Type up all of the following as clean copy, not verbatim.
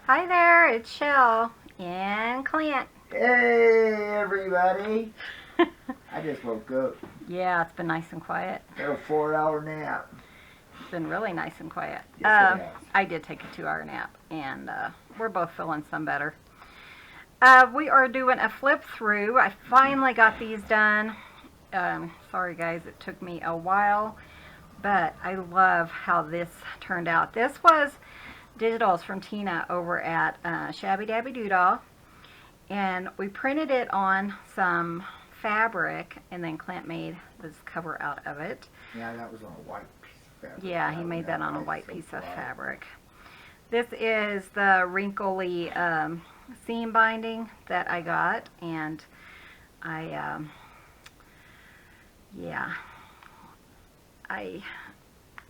Hi there, it's Chelle and Clint. Hey, everybody. I just woke up. Yeah, it's been nice and quiet. Got a 4-hour nap. It's been really nice and quiet. Yes, it has. I did take a 2-hour nap, and we're both feeling some better. We are doing a flip through. I finally got these done. Sorry, guys, it took me a while, but I love how this turned out. This was digitals from Tina over at shabbydabbydoodah, and we printed it on some fabric, and then Clint made this cover out of it. Yeah, that was on a white piece of fabric. Yeah, he made that on a white piece of fabric. This is the wrinkly seam binding that I got, and I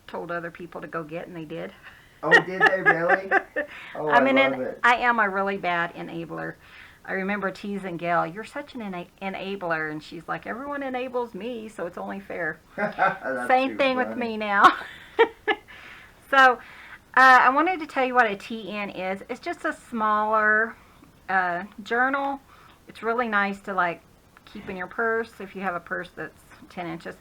told other people to go get, and they did. Oh, did they really? Oh, I love it. I am a really bad enabler. I remember teasing Gayle, "You're such an enabler," and she's like, "Everyone enables me, so it's only fair." Same thing with me now. So, I wanted to tell you what a TN is. It's just a smaller journal. It's really nice to like keep in your purse if you have a purse that's 10 inches.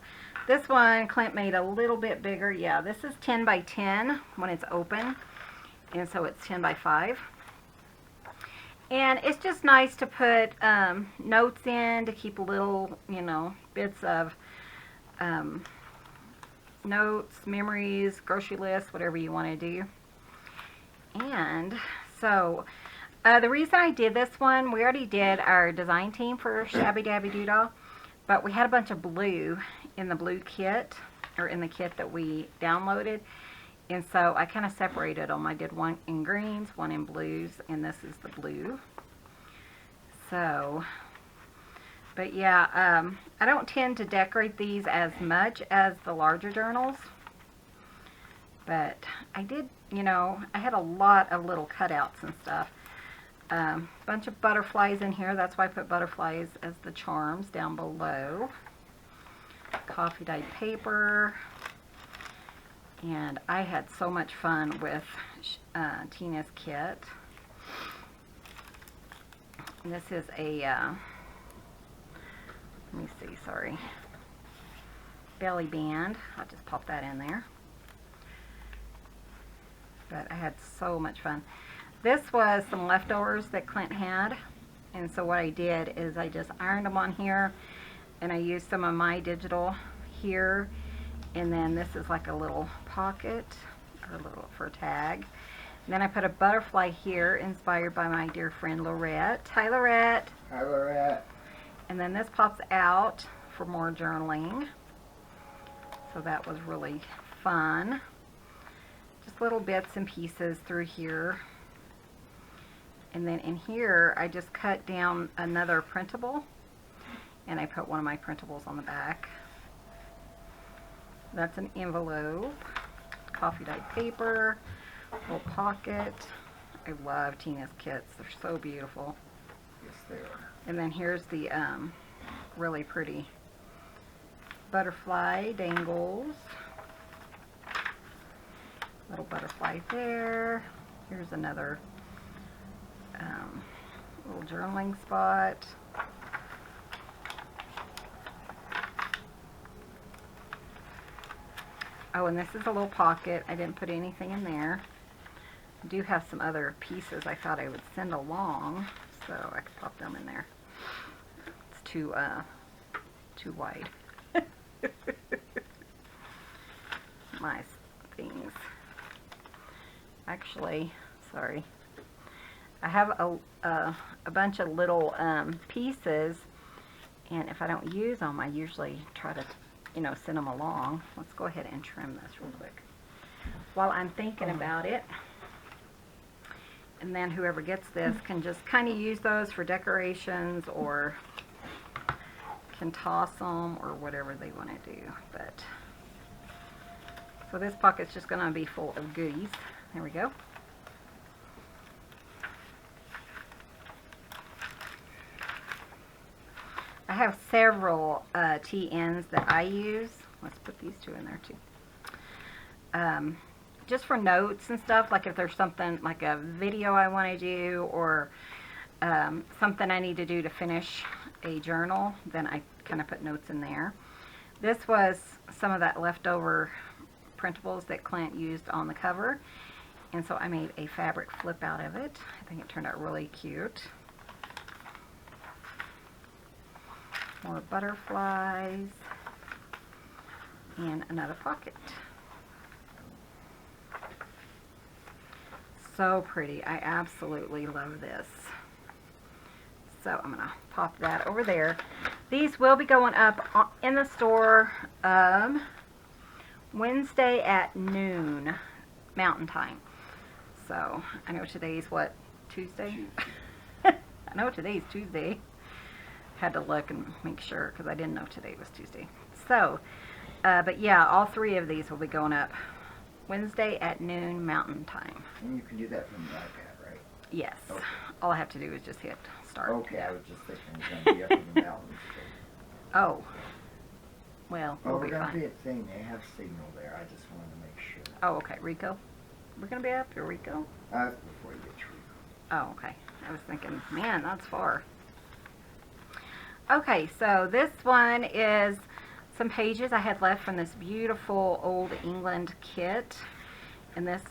This one Clint made a little bit bigger. Yeah, this is 10 by 10 when it's open, and so it's 10 by 5. And it's just nice to put notes in, to keep little, bits of notes, memories, grocery lists, whatever you want to do. And so the reason I did this one, we already did our design team for Shabby Dabby Doodah, but we had a bunch of blue in the blue kit, or in the kit that we downloaded. And so I kind of separated them. I did one in greens, one in blues, and this is the blue. So, but yeah, I don't tend to decorate these as much as the larger journals. But I did, I had a lot of little cutouts and stuff. Bunch of butterflies in here. That's why I put butterflies as the charms down below. Coffee dyed paper. And I had so much fun with Tina's kit. And this is a, let me see, sorry, belly band. I'll just pop that in there. But I had so much fun. This was some leftovers that Clint had. And so what I did is I just ironed them on here, and I used some of my digital here. And then this is like a little pocket, or a little for a tag. And then I put a butterfly here, inspired by my dear friend Lorette. Hi, Lorette. Hi, Lorette. And then this pops out for more journaling. So that was really fun. Just little bits and pieces through here. And then in here, I just cut down another printable, and I put one of my printables on the back. That's an envelope, coffee dyed paper, little pocket. I love Tina's kits. They're so beautiful. Yes, they are. And then here's the really pretty butterfly dangles. Little butterfly there. Here's another little journaling spot. Oh, and this is a little pocket. I didn't put anything in there. I do have some other pieces I thought I would send along, so I could pop them in there. It's too wide. My things. Actually, sorry. I have a bunch of little pieces, and if I don't use them, I usually try to send them along. Let's go ahead and trim this real quick while I'm thinking about it. And then whoever gets this can just kind of use those for decorations, or can toss them, or whatever they want to do. But so this pocket's just going to be full of goodies. There we go. I have several TNs that I use. Let's put these two in there too. just for notes and stuff, like if there's something like a video I want to do, or something I need to do to finish a journal, then I kind of put notes in there. This was some of that leftover printables that Clint used on the cover, and so I made a fabric flip out of it. I think it turned out really cute. More butterflies and another pocket. So pretty. I absolutely love this. So I'm gonna pop that over there. These will be going up in the store Wednesday at noon Mountain Time. So I know today's what, Tuesday? I know today's Tuesday. Had to look and make sure because I didn't know today was Tuesday. So, but yeah, all 3 of these will be going up Wednesday at noon Mountain Time. And you can do that from the iPad, right? Yes. Okay. All I have to do is just hit start. Okay, I was just thinking it's going to be up in the mountains. Oh. Well, Oh, we'll we're be going to fine. be at thing. They have signal there. I just wanted to make sure. Oh, okay. Rico? We're going to be up here, Rico? That's before you get to Rico. Oh, okay. I was thinking, man, that's far. Okay, so this one is some pages I had left from this beautiful Old England kit. And this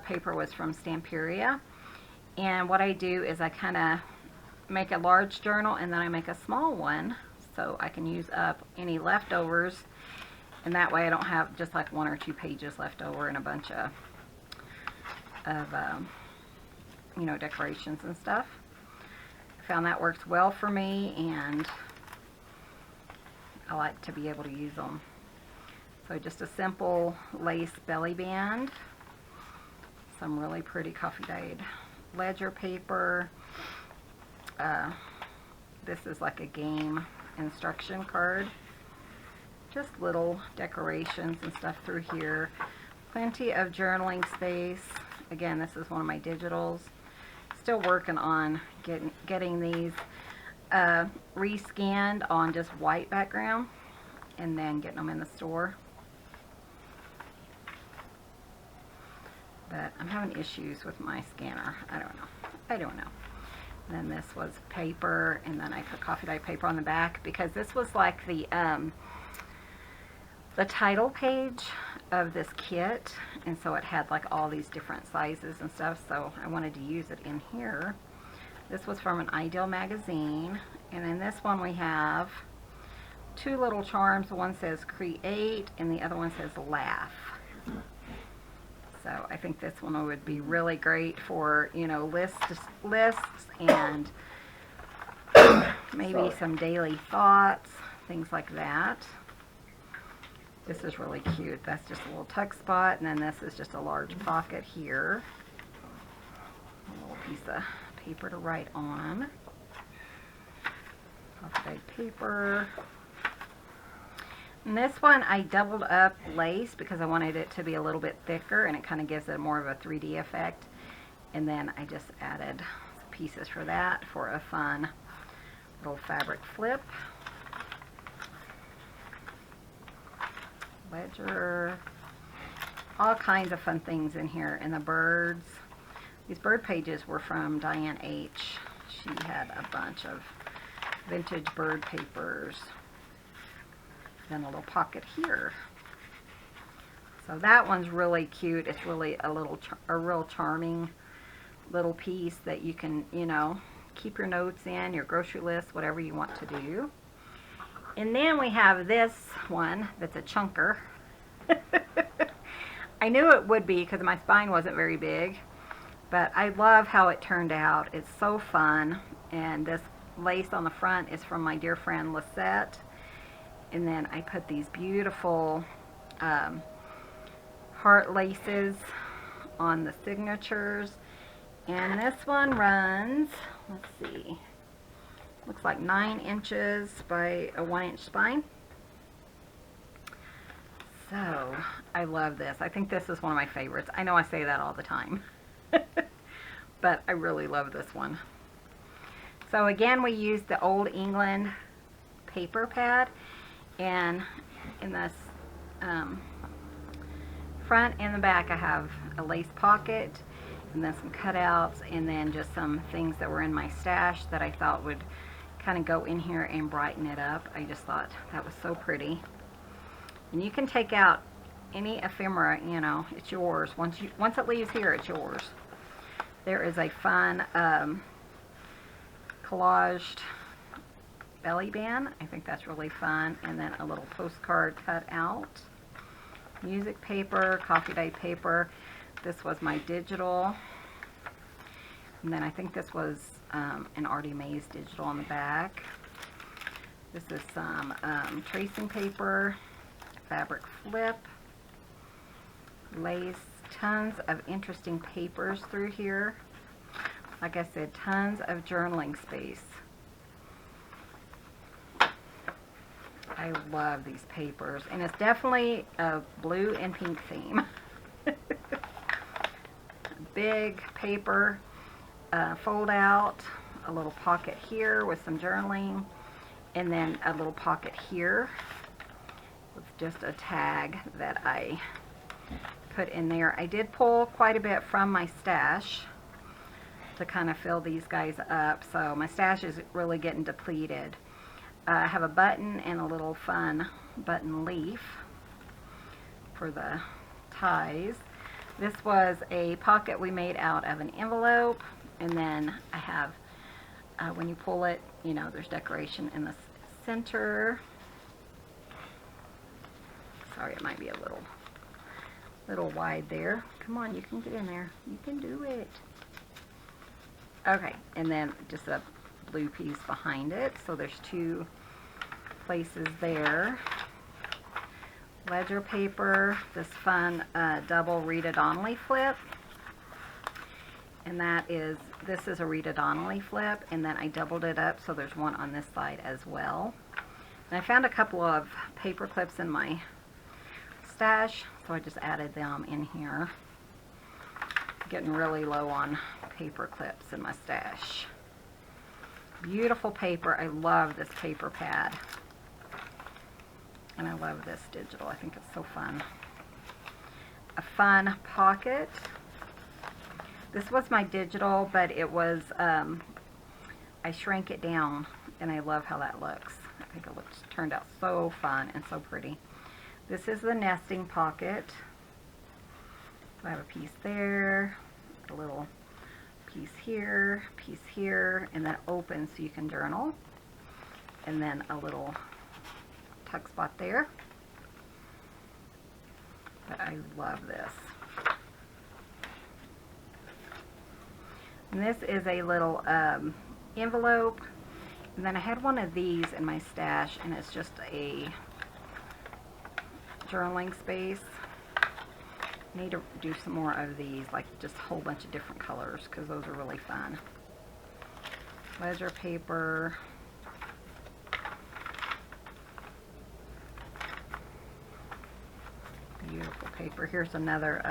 paper was from Stamperia. And what I do is I kind of make a large journal and then I make a small one so I can use up any leftovers. And that way I don't have just like 1 or 2 pages left over and a bunch of you know, decorations and stuff. I found that works well for me, and I like to be able to use them. So just a simple lace belly band, some really pretty coffee dyed ledger paper. This is like a game instruction card. Just little decorations and stuff through here. Plenty of journaling space. Again, this is one of my digitals. Still working on getting these rescanned on just white background and then getting them in the store. But I'm having issues with my scanner. I don't know. And then this was paper, and then I put coffee dye paper on the back because this was like the title page of this kit, and so it had like all these different sizes and stuff, so I wanted to use it in here. This was from an Ideal magazine, and in this one we have 2 little charms. One says create and the other one says laugh. So I think this one would be really great for, you know, lists and maybe some daily thoughts, things like that. This is really cute. That's just a little tuck spot, and then this is just a large pocket here. A little piece of paper to write on. Coffee dyed paper. And this one I doubled up lace because I wanted it to be a little bit thicker, and it kind of gives it more of a 3D effect. And then I just added pieces for that for a fun little fabric flip. Ledger, all kinds of fun things in here. And the birds, these bird pages were from Diane H. She had a bunch of vintage bird papers. Then a little pocket here. So that one's really cute. It's really a real charming little piece that you can, you know, keep your notes in, your grocery list, whatever you want to do. And then we have this one that's a chunker. I knew it would be because my spine wasn't very big, but I love how it turned out. It's so fun, and this lace on the front is from my dear friend Lisette. And then I put these beautiful heart laces on the signatures. And this one runs, let's see, looks like 9 inches by a 1-inch spine. So I love this. I think this is one of my favorites. I know I say that all the time, but I really love this one. So again, we used the Old England paper pad, and in this front and the back I have a lace pocket, and then some cutouts, and then just some things that were in my stash that I thought would kind of go in here and brighten it up. I just thought that was so pretty. And you can take out any ephemera, you know, it's yours. Once it leaves here, it's yours. There is a fun collaged belly band. I think that's really fun. And then a little postcard cut out. Music paper, coffee dye paper. This was my digital. And then I think this was an Artie Mays digital on the back. This is some tracing paper, fabric flip, lace, tons of interesting papers through here. Like I said, tons of journaling space. I love these papers, and it's definitely a blue and pink theme. Big paper fold out, a little pocket here with some journaling, and then a little pocket here with just a tag that I put in there. I did pull quite a bit from my stash to kind of fill these guys up, so my stash is really getting depleted. I have a button and a little fun button leaf for the ties. This was a pocket we made out of an envelope, and then I have, when you pull it, you know, there's decoration in the center. Sorry, it might be a little wide there. Come on, you can get in there. You can do it. Okay, and then just a blue piece behind it, so there's two places there. Ledger paper, this fun double Rita Donnelly flip, and this is a Rita Donnelly flip, and then I doubled it up so there's one on this side as well. And I found a couple of paper clips in my stash, so I just added them in here. Getting really low on paper clips in my stash. Beautiful paper. I love this paper pad. And I love this digital. I think it's so fun. A fun pocket. This was my digital, but it was, I shrank it down, and I love how that looks. I think it turned out so fun and so pretty. This is the nesting pocket. I have a piece there, a little piece here, and then open so you can journal. And then a little tuck spot there. But I love this. And this is a little envelope. And then I had one of these in my stash, and it's just a journaling space. I need to do some more of these, like just a whole bunch of different colors, because those are really fun. Ledger paper. Beautiful paper. Here's another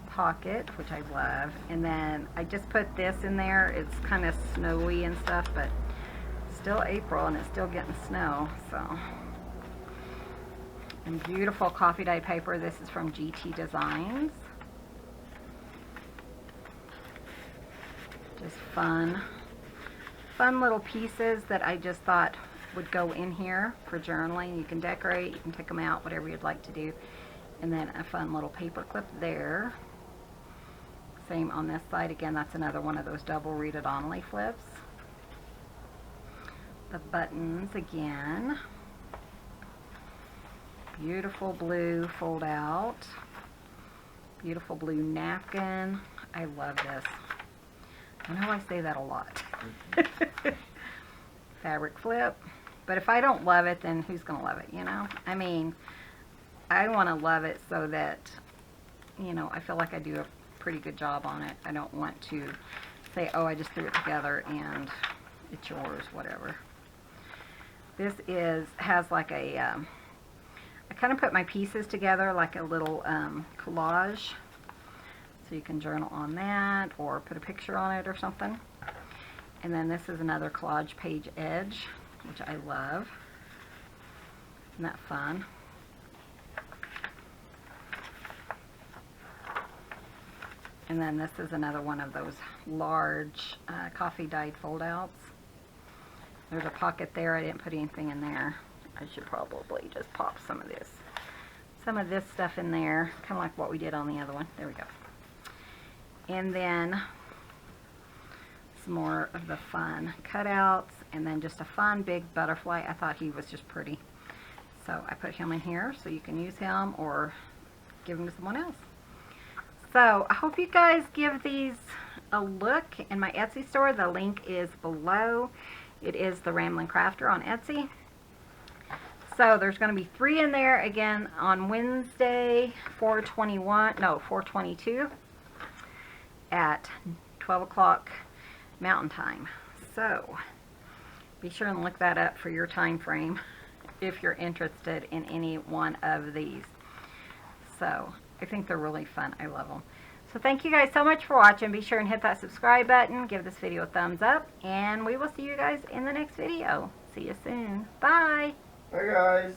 pocket, which I love. And then I just put this in there. It's kind of snowy and stuff, but still April, and it's still getting snow, so. And beautiful coffee dye paper. This is from GT Designs. Just fun little pieces that I just thought would go in here for journaling. You can decorate, you can take them out, whatever you'd like to do. And then a fun little paper clip there. Same on this side. Again, that's another one of those double Rita Donnelly flips. The buttons again. Beautiful blue fold out. Beautiful blue napkin. I love this. I know I say that a lot. Fabric flip. But if I don't love it, then who's going to love it, you know? I mean, I want to love it so that, you know, I feel like I do a pretty good job on it. I don't want to say, oh, I just threw it together and it's yours, whatever. This has like a, I kind of put my pieces together like a little collage. So you can journal on that or put a picture on it or something. And then this is another collage page edge, which I love. Isn't that fun? And then this is another one of those large coffee dyed fold outs. There's a pocket there. I didn't put anything in there. I should probably just pop some of this stuff in there, kind of like what we did on the other one. There we go. And then some more of the fun cutouts, and then just a fun big butterfly. I thought he was just pretty, so I put him in here so you can use him or give him to someone else. So I hope you guys give these a look in my Etsy store. The link is below. It is the Ramblin' Crafter on Etsy. So there's going to be 3 in there again on Wednesday, 4/22 at 12 o'clock Mountain Time. So be sure and look that up for your time frame if you're interested in any one of these. So I think they're really fun. I love them. So thank you guys so much for watching. Be sure and hit that subscribe button. Give this video a thumbs up. And we will see you guys in the next video. See you soon. Bye. Bye, guys.